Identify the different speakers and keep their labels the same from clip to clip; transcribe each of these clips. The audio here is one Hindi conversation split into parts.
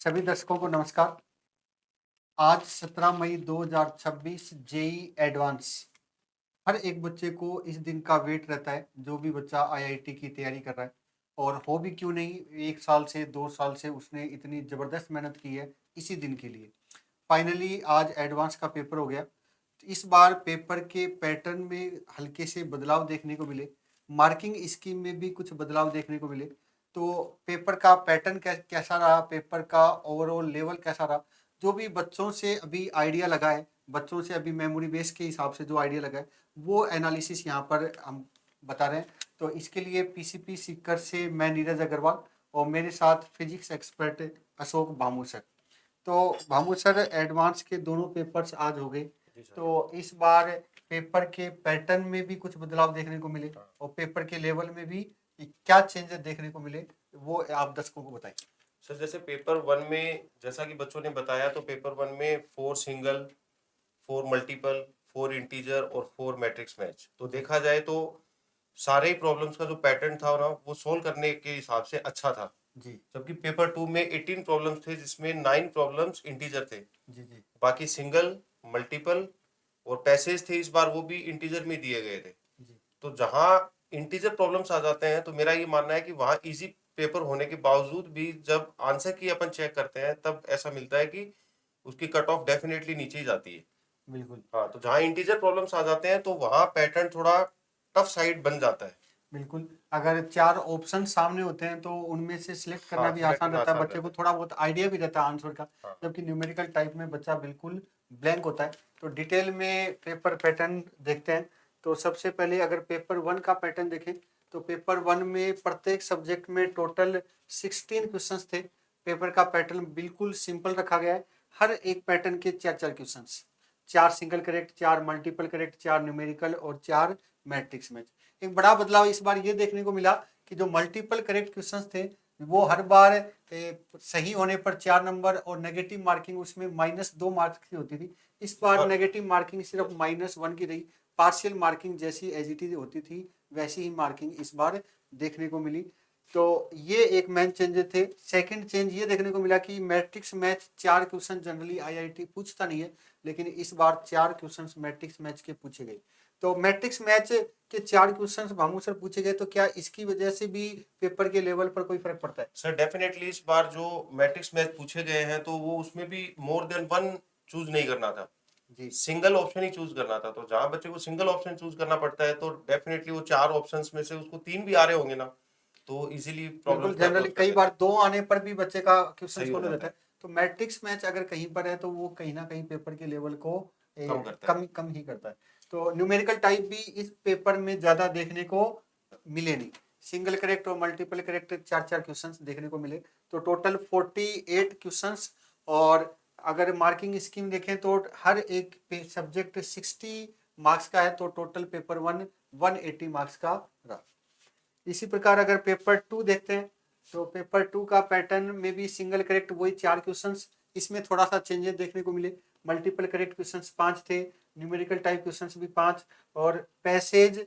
Speaker 1: सभी दर्शकों को नमस्कार। आज 17 मई 2026 जेई एडवांस। हर एक बच्चे को इस दिन का वेट रहता है, जो भी बच्चा आईआईटी की तैयारी कर रहा है। और हो भी क्यों नहीं, 1 साल से 2 साल से उसने इतनी ज़बरदस्त मेहनत की है इसी दिन के लिए। फाइनली आज एडवांस का पेपर हो गया। इस बार पेपर के पैटर्न में हल्के से बदलाव देखने को मिले, मार्किंग स्कीम में भी कुछ बदलाव देखने को मिले। तो पेपर का पैटर्न कैसा रहा, पेपर का ओवरऑल लेवल कैसा रहा, जो भी बच्चों से अभी आइडिया लगा है, बच्चों से अभी मेमोरी बेस के हिसाब से जो आइडिया लगा है, वो एनालिसिस यहाँ पर हम बता रहे हैं। तो इसके लिए पीसीपी सीकर से मैं नीरज अग्रवाल और मेरे साथ physics expert Ashok Bhamu sir. तो भामू सर, एडवांस के दोनों पेपर्स आज हो गए, तो इस बार पेपर के पैटर्न में भी कुछ बदलाव देखने को मिले और पेपर के लेवल में भी क्या चेंजेस देखने को मिले, वो आप दर्शकों को बताइए।
Speaker 2: सर जैसे पेपर 1 में जैसा कि बच्चों ने बताया, तो पेपर 1 में 4 सिंगल, 4 मल्टीपल, 4 इंटीजर और 4 मैट्रिक्स मैच। तो देखा जाए तो सारे ही प्रॉब्लम्स का जो पैटर्न था ना, वो सोल्व करने के हिसाब से अच्छा था
Speaker 1: जी
Speaker 2: जबकि पेपर 2 में 18 प्रॉब्लम्स थे, जिसमें 9 प्रॉब्लम्स इंटीजर थे।
Speaker 1: जी जी
Speaker 2: बाकी सिंगल, मल्टीपल और पैसेज थे, इस बार वो भी इंटीजर में दिए गए थे।
Speaker 1: जी
Speaker 2: तो जहां इंटीजर प्रॉब्लम्स आ जाते हैं, तो मेरा ये मानना है कि वहां इजी पेपर होने के बावजूद भी जब आंसर की अपन चेक करते हैं, तब ऐसा मिलता है कि उसकी कट ऑफ डेफिनेटली नीचे ही जाती है।
Speaker 1: बिल्कुल
Speaker 2: हाँ, तो जहां इंटीजर प्रॉब्लम्स आ जाते हैं, तो वहां पैटर्न थोड़ा टफ साइड बन जाता है।
Speaker 1: बिल्कुल। अगर 4 ऑप्शन सामने होते हैं तो उनमें से सिलेक्ट करना
Speaker 2: हाँ,
Speaker 1: भी
Speaker 2: सेलेक्ट
Speaker 1: आसान
Speaker 2: करना
Speaker 1: रहता है,
Speaker 2: आसान
Speaker 1: बच्चे
Speaker 2: रहता
Speaker 1: को
Speaker 2: है।
Speaker 1: थोड़ा बहुत आइडिया भी रहता है आंसर का।
Speaker 2: हाँ,
Speaker 1: जबकि न्यूमेरिकल टाइप में बच्चा बिल्कुल ब्लैंक होता है। तो डिटेल में पेपर पैटर्न देखते हैं। तो सबसे पहले अगर पेपर 1 का पैटर्न देखें, तो पेपर 1 में प्रत्येक सब्जेक्ट में टोटल 16 क्वेश्चंस थे। पेपर का पैटर्न बिल्कुल सिंपल रखा गया है। हर एक पैटर्न के 4-4 questions, 4 single correct, 4 multiple correct, 4 numerical और 4 मैट्रिक्स मैच। एक बड़ा बदलाव इस बार ये देखने को मिला कि जो मल्टीपल करेक्ट क्वेश्चंस थे, वो हर बार सही होने पर 4 नंबर और नेगेटिव मार्किंग उसमें -2 मार्क्स की होती थी। इस बार नेगेटिव मार्किंग सिर्फ -1 की रही। पार्शियल मार्किंग जैसी एज इट इज होती थी, वैसी ही मार्किंग इस बार देखने को मिली। तो ये एक मेन चेंज थे। सेकंड चेंज ये देखने को मिला कि matrix match 4 question generally IIT पूछता नहीं है, लेकिन इस बार 4 क्वेश्चन मैट्रिक्स मैच के पूछे गए। तो मैट्रिक्स मैच के 4 क्वेश्चन भामू सर पूछे गए, तो क्या इसकी वजह से भी पेपर के लेवल पर कोई फर्क पड़ता है?
Speaker 2: सर डेफिनेटली इस बार जो मैट्रिक्स मैच पूछे गए हैं, तो वो उसमें भी मोर देन वन चूज नहीं करना था,
Speaker 1: जी
Speaker 2: सिंगल ऑप्शन ही चूज करना था। तो जहां बच्चे को सिंगल ऑप्शन चूज करना पड़ता है, तो डेफिनेटली वो 4 ऑप्शंस में से उसको 3 भी आ रहे होंगे ना, तो इजीली
Speaker 1: बिल्कुल।
Speaker 2: प्रॉब्लम्स को
Speaker 1: जनरली
Speaker 2: अप्रोच कर
Speaker 1: कई
Speaker 2: लेता
Speaker 1: बार
Speaker 2: है।
Speaker 1: 2 आने पर भी बच्चे का क्वेश्चन
Speaker 2: सही हो
Speaker 1: सोल्व हो जाता
Speaker 2: जाता
Speaker 1: है।
Speaker 2: है,
Speaker 1: तो मैट्रिक्स मैच अगर कहीं पर है, तो वो कहीं ना कहीं पेपर के लेवल को
Speaker 2: कम करता है।
Speaker 1: कम कम ही करता है। तो न्यूमेरिकल टाइप भी इस पेपर में ज्यादा देखने को मिले नहीं। सिंगल करेक्ट और मल्टीपल करेक्ट 4-4 क्वेश्चंस देखने को मिले। तो टोटल 48 क्वेश्चंस। और अगर मार्किंग स्कीम देखें तो हर एक सब्जेक्ट 60 मार्क्स का है, तो टोटल पेपर 1 180 मार्क्स का रहा। इसी प्रकार अगर पेपर 2 देखते हैं, तो पेपर 2 का पैटर्न में भी सिंगल करेक्ट वही 4 क्वेश्चंस। इसमें थोड़ा सा चेंजेस देखने को मिले। मल्टीपल करेक्ट क्वेश्चंस 5 थे, न्यूमेरिकल टाइप क्वेश्चंस भी 5, और पैसेज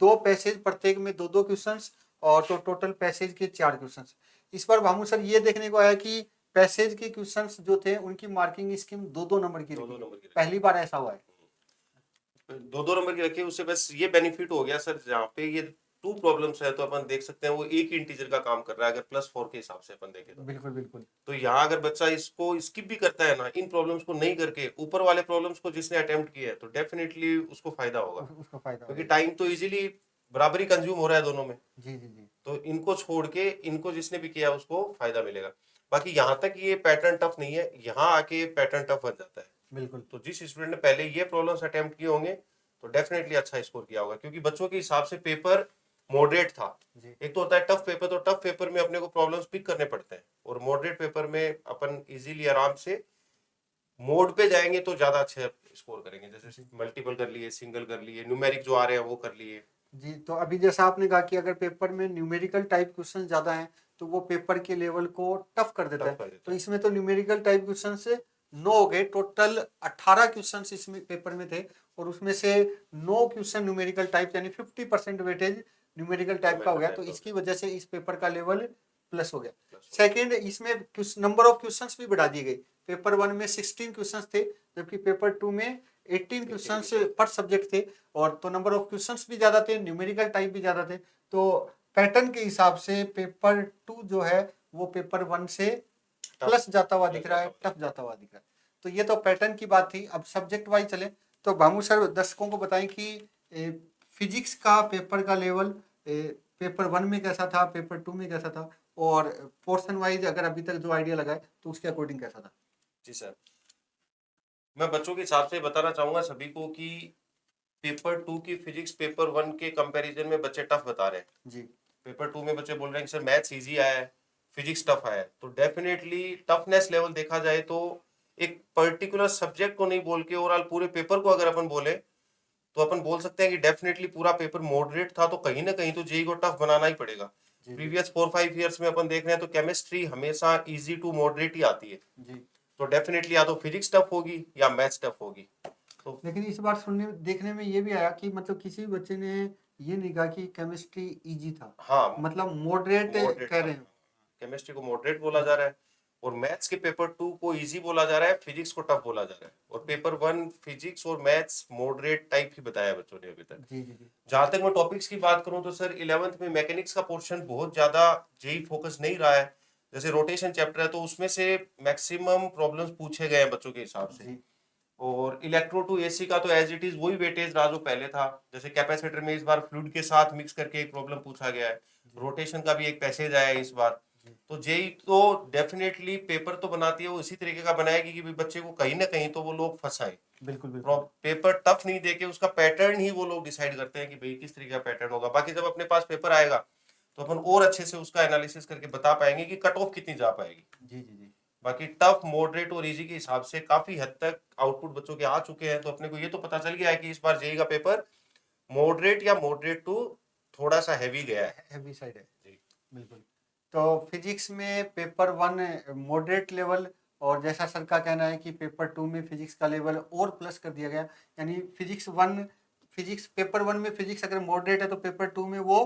Speaker 1: 2 पैसेज, प्रत्येक में 2-2 क्वेश्चंस, और तो टोटल पैसेज के 4 क्वेश्चंस। इस बार भामू सर ये देखने को आया कि पैसेज के क्वेश्चंस जो थे, उनकी मार्किंग स्कीम 2-2 नंबर की
Speaker 2: दो
Speaker 1: रखी
Speaker 2: दो
Speaker 1: है।
Speaker 2: नंबर की
Speaker 1: पहली बार ऐसा हुआ है।
Speaker 2: रखी, 2-2 नंबर की रखी, उससे बस ये बेनिफिट हो गया सर, जहाँ पे ये 2 प्रॉब्लम्स है, तो अपन देख सकते हैं वो एक इंटीजर का काम कर रहा है, अगर +4 के हिसाब से अपन देखें तो।
Speaker 1: बिल्कुल बिल्कुल।
Speaker 2: तो यहाँ अगर बच्चा इसको स्किप भी करता है ना, इन प्रॉब्लम्स को नहीं करके ऊपर वाले प्रॉब्लम्स को जिसने अटेम्प्ट किया है, तो डेफिनेटली उसको फायदा होगा,
Speaker 1: उसको फायदा
Speaker 2: क्योंकि
Speaker 1: होगा।
Speaker 2: टाइम तो इजीली बराबरी कंज्यूम हो रहा है दोनों में।
Speaker 1: जी जी जी।
Speaker 2: तो इनको छोड़ के इनको जिसने भी किया उसको फायदा मिलेगा। बाकी यहाँ तक ये पैटर्न टफ नहीं है, यहाँ आके पैटर्न टफ बन जाता है।
Speaker 1: बिल्कुल
Speaker 2: तो जिस स्टूडेंट ने पहले ये प्रॉब्लम्स अटेम्प्ट किए होंगे, तो डेफिनेटली अच्छा स्कोर किया होगा, क्योंकि बच्चों के हिसाब से पेपर मॉडरेट था।
Speaker 1: जी।
Speaker 2: एक तो होता है टफ पेपर, तो टफ पेपर में अपने को प्रॉब्लम्स पिक करने पड़ते हैं, और मॉडरेट पेपर में अपन इजीली आराम से मोड पे जाएंगे तो ज्यादा अच्छे स्कोर करेंगे। जैसे
Speaker 1: जी
Speaker 2: मल्टीपल कर लिए, सिंगल कर लिए, न्यूमेरिक जो आ रहे हैं वो कर लिए।
Speaker 1: जी। तो अभी जैसा आपने कहा कि अगर पेपर में न्यूमेरिकल टाइप क्वेश्चन ज्यादा हैं, तो वो पेपर के लेवल को टफ कर देता
Speaker 2: टफ
Speaker 1: है।
Speaker 2: कर
Speaker 1: तो
Speaker 2: देता है।
Speaker 1: इसमें तो न्यूमेरिकल टाइप क्वेश्चन से 9 हो गए। टोटल 18 क्वेश्चन इसमें पेपर में थे, और उसमें से 9 क्वेश्चन न्यूमेरिकल टाइप, यानी 50% वेटेज न्यूमेरिकल टाइप का हो गया। तो
Speaker 2: टाइप का हो
Speaker 1: इसकी वजह से इस पेपर का लेवल प्लस हो गया।
Speaker 2: गया।
Speaker 1: सेकंड इसमें नंबर ऑफ क्वेश्चंस भी बढ़ा दिए गए। पेपर 1 में 16 क्वेश्चंस थे, जबकि पेपर 2 में 18 क्वेश्चंस पर सब्जेक्ट थे, और तो नंबर ऑफ क्वेश्चंस भी ज्यादा थे, न्यूमेरिकल टाइप भी ज्यादा थे। तो पैटर्न के हिसाब से पेपर 2 जो है वो पेपर 1 से प्लस जाता हुआ दिख रहा है, टफ जाता हुआ दिख रहा है। तो ये तो पैटर्न की बात थी। अब सब्जेक्ट वाइज चले तो भामू सर दर्शकों को बताएं कि फिजिक्स का पेपर का लेवल पेपर 1 में कैसा था, पेपर 2 में कैसा था, और पोर्शन वाइज अगर अभी तक जो आइडिया लगाए तो उसके अकॉर्डिंग कैसा था।
Speaker 2: जी सर, मैं बच्चों के हिसाब से बताना चाहूंगा सभी को कि पेपर 2 की फिजिक्स पेपर 1 के कंपैरिजन में बच्चे टफ बता रहे हैं
Speaker 1: जी।
Speaker 2: पेपर 2 में बच्चे बोल रहे हैं कि सर मैथ्स इजी आया है, फिजिक्स टफ आया है। तो डेफिनेटली टफनेस लेवल देखा जाए तो एक पर्टिकुलर सब्जेक्ट को नहीं बोल के ओवरऑल पूरे पेपर को अगर अपन बोले तो अपन बोल सकते हैं कि डेफिनेटली पूरा पेपर मॉडरेट था। तो कहीं ना कहीं तो जेई को टफ बनाना ही पड़ेगा।
Speaker 1: जी
Speaker 2: प्रीवियस 4-5 ईयर्स में अपन देख रहे हैं तो केमिस्ट्री हमेशा इजी टू मॉडरेट ही आती है।
Speaker 1: जी।
Speaker 2: तो डेफिनेटली या तो फिजिक्स टफ होगी या मैथ्स टफ होगी। तो
Speaker 1: लेकिन इस बार सुनने देखने में ये भी आया कि मतलब किसी भी बच्चे ने ये नहीं कहा कि केमिस्ट्री इजी था,
Speaker 2: हाँ,
Speaker 1: मतलब मॉडरेट
Speaker 2: मॉडरेट
Speaker 1: कह
Speaker 2: था।
Speaker 1: रहे हैं।
Speaker 2: केमिस्ट्री को मॉडरेट बोला जा रहा है और मैथ्स के पेपर 2 को इजी बोला जा रहा है, फिजिक्स को टफ बोला जा रहा है। और पेपर 1 फिजिक्स और मैथ्स मॉडरेट टाइप ही बताया बच्चों ने अभी तक।
Speaker 1: जी जी जी।
Speaker 2: जहां तक मैं टॉपिक्स की बात करूं तो सर 11th में मैकेनिक्स का पोर्शन बहुत ज्यादा जेई फोकस नहीं रहा है। जैसे रोटेशन चैप्टर है तो उसमें से मैक्सिमम प्रॉब्लम्स पूछे गए हैं बच्चों के हिसाब से।
Speaker 1: जी
Speaker 2: और इलेक्ट्रो टू एसी का तो एज इट इज वही वेटेज रहा जो पहले था। जैसे कैपेसिटर में इस बार फ्लूइड के साथ मिक्स करके एक प्रॉब्लम पूछा गया है। रोटेशन का भी एक पैसेज आया है इस बार। तो जेई तो डेफिनेटली पेपर तो बनाती है वो इसी तरीके का बनाएगी कि बच्चे को कहीं ना कहीं तो वो लोग फंसाए।
Speaker 1: बिल्कुल बिल्कुल।
Speaker 2: पेपर टफ नहीं देके उसका पैटर्न ही वो लोग डिसाइड करते हैं कि भाई किस तरीके का पैटर्न होगा। बाकी जब अपने पास पेपर आएगा तो अपन और अच्छे से उसका एनालिसिस करके बता पाएंगे कि कट ऑफ कितनी जा पाएगी।
Speaker 1: जी जी जी।
Speaker 2: बाकी टफ मॉडरेट और इजी के हिसाब से काफी हद तक आउटपुट बच्चों के आ चुके हैं। तो अपने को ये तो पता चल गया है कि इस बार जेई का पेपर मॉडरेट या मॉडरेट टू थोड़ा सा हैवी गया है।
Speaker 1: हैवी साइड है
Speaker 2: जी।
Speaker 1: बिल्कुल। तो फिजिक्स में पेपर 1 मॉडरेट लेवल, और जैसा सर का कहना है कि पेपर 2 में फिजिक्स का लेवल और प्लस कर दिया गया, यानी फिजिक्स पेपर 1 में फिजिक्स अगर मॉडरेट है तो पेपर 2 में वो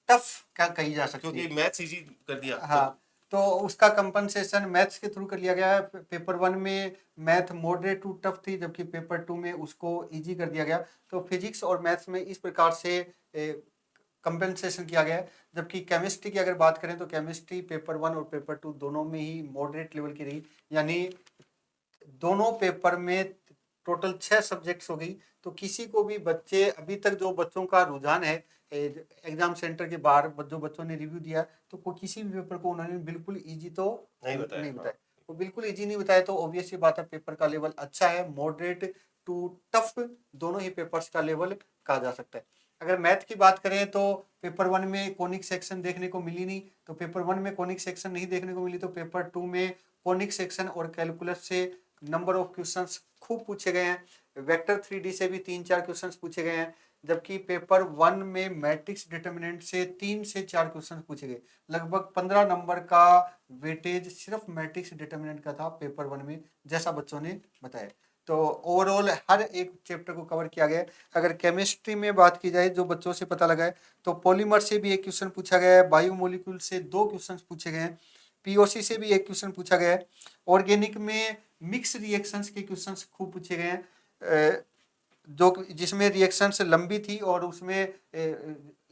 Speaker 1: टफ क्या कही जा सकती
Speaker 2: क्योंकि
Speaker 1: है।
Speaker 2: मैथ्स इजी कर दिया।
Speaker 1: हाँ, तो उसका कंपनसेशन मैथ्स के थ्रू कर लिया गया है। पेपर 1 में मैथ मॉडरेट टू टफ थी, जबकि पेपर 2 में उसको इजी कर दिया गया। तो फिजिक्स और मैथ्स में इस प्रकार से कंपनसेशन किया गया है। जबकि केमिस्ट्री की अगर बात करें तो केमिस्ट्री पेपर 1 और पेपर 2 दोनों में ही मॉडरेट लेवल की रही, यानी दोनों पेपर में टोटल 6 सब्जेक्ट्स हो गई। तो किसी को भी बच्चे अभी तक जो बच्चों का रुझान है एग्जाम सेंटर के बाहर जो बच्चों ने रिव्यू दिया, तो किसी भी पेपर को उन्होंने बिल्कुल इजी तो
Speaker 2: नहीं बताया।
Speaker 1: बताया। वो बिल्कुल इजी नहीं बताया, तो ऑब्वियस ही बात है पेपर का लेवल अच्छा है। मॉडरेट टू टफ दोनों ही पेपर्स का लेवल कहा जा सकता है। अगर मैथ की बात करें तो पेपर 1 में कोनिक सेक्शन देखने को मिली नहीं, तो पेपर 1 में कोनिक सेक्शन नहीं देखने को मिली, तो पेपर 2 में कोनिक सेक्शन और कैलकुलस से नंबर ऑफ क्वेश्चंस खूब पूछे गए हैं। वेक्टर 3D से भी 3-4 क्वेश्चंस पूछे गए हैं, जबकि पेपर 1 में मैट्रिक्स डिटर्मिनेंट से 3 से 4 क्वेश्चन पूछे गए। लगभग 15 नंबर का वेटेज सिर्फ मैट्रिक्स डिटर्मिनेंट का था पेपर 1 में, जैसा बच्चों ने बताया। तो ओवरऑल हर एक चैप्टर को कवर किया गया है। अगर केमिस्ट्री में बात की जाए जो बच्चों से पता लगा है, तो पॉलीमर से भी एक क्वेश्चन पूछा गया है, बायोमोलिक्यूल से 2 क्वेश्चन पूछे गए हैं, पीओसी से भी एक क्वेश्चन पूछा गया है, ऑर्गेनिक में मिक्स रिएक्शंस के क्वेश्चंस खूब पूछे गए हैं, जो जिसमें रिएक्शंस लंबी थी और उसमें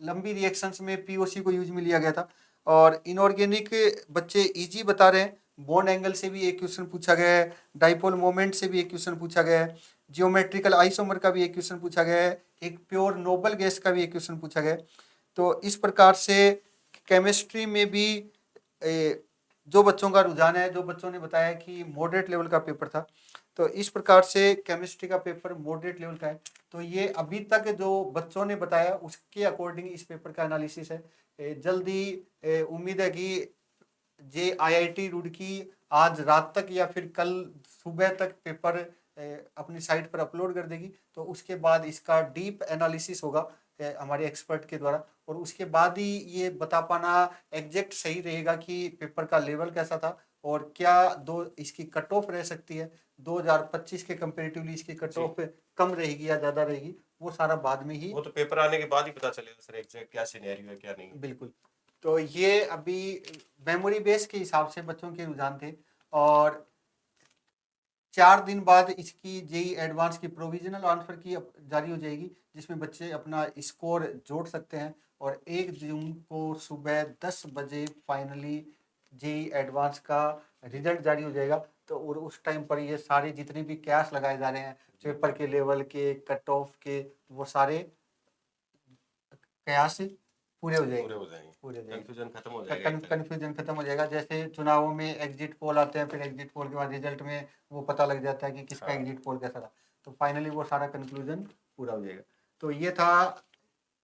Speaker 1: लंबी रिएक्शंस में पीओसी को यूज में लिया गया था। और इनऑर्गेनिक बच्चे इजी बता रहे हैं, बॉन्ड एंगल से भी एक क्वेश्चन पूछा गया है, डाइपोल मोमेंट से भी एक क्वेश्चन पूछा गया है, जियोमेट्रिकल आइसोमर का भी एक क्वेश्चन पूछा गया है, एक प्योर नोबल गैस का भी एक क्वेश्चन पूछा गया है। तो इस प्रकार से केमिस्ट्री में भी जो बच्चों का रुझान है, जो बच्चों ने बताया कि मॉडरेट लेवल का पेपर था, तो इस प्रकार से केमिस्ट्री का पेपर मॉडरेट लेवल का है। तो ये अभी तक जो बच्चों ने बताया उसके अकॉर्डिंग इस पेपर का एनालिसिस है। जल्दी उम्मीद है कि जे IIT रुड़की आज रात तक या फिर कल सुबह तक पेपर अपनी साइट पर अपलोड कर देगी। तो उसके बाद इसका डीप एनालिसिस होगा हमारे एक्सपर्ट के द्वारा, और उसके बाद ही ये बता पाना एग्जैक्ट सही रहेगा कि पेपर का लेवल कैसा था और क्या इसकी कट ऑफ रह सकती है। 2025 के कंपेरेटिवली इसकी कट ऑफ कम रहेगी या ज्यादा रहेगी, वो सारा बाद में ही
Speaker 2: वो तो पेपर आने के बाद ही पता चलेगा सर एग्जैक्ट क्या सिनेरियो है क्या नहीं।
Speaker 1: बिल्कुल। तो ये अभी मेमोरी बेस के हिसाब से बच्चों के रुझान थे, और 4 दिन बाद इसकी जेई एडवांस की प्रोविजनल आंसर की जारी हो जाएगी, जिसमें बच्चे अपना स्कोर जोड़ सकते हैं, और 1 जून को सुबह 10 बजे फाइनली जेई एडवांस का रिजल्ट जारी हो जाएगा। तो और उस टाइम पर ये सारे जितने भी कैश लगाए जा रहे हैं पेपर के लेवल के, कट ऑफ के, वो सारे कयास पूरे हो जाएंगे,
Speaker 2: पूरे हो जाएंगे,
Speaker 1: पूरे हो जाएंगे।
Speaker 2: कंफ्यूजन खत्म हो जाएगा एक तरह
Speaker 1: कन्फ्यूजन खत्म हो जाएगा। जैसे चुनावों में एग्जिट पोल आते हैं, फिर एग्जिट पोल के बाद रिजल्ट में वो पता लग जाता है कि किसका
Speaker 2: हाँ।
Speaker 1: एग्जिट पोल कैसा था, तो फाइनली वो सारा कंक्लूजन पूरा हो जाएगा। तो ये था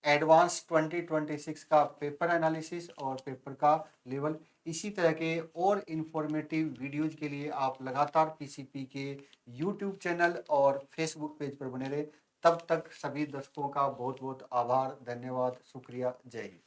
Speaker 1: एडवांस 2026 का पेपर एनालिसिस और पेपर का लेवल। इसी तरह के और इंफॉर्मेटिव वीडियोज के लिए आप लगातार पीसीपी के यूट्यूब चैनल और फेसबुक पेज पर बने रहे। तब तक सभी दर्शकों का बहुत बहुत आभार, धन्यवाद, शुक्रिया, जय हिंद।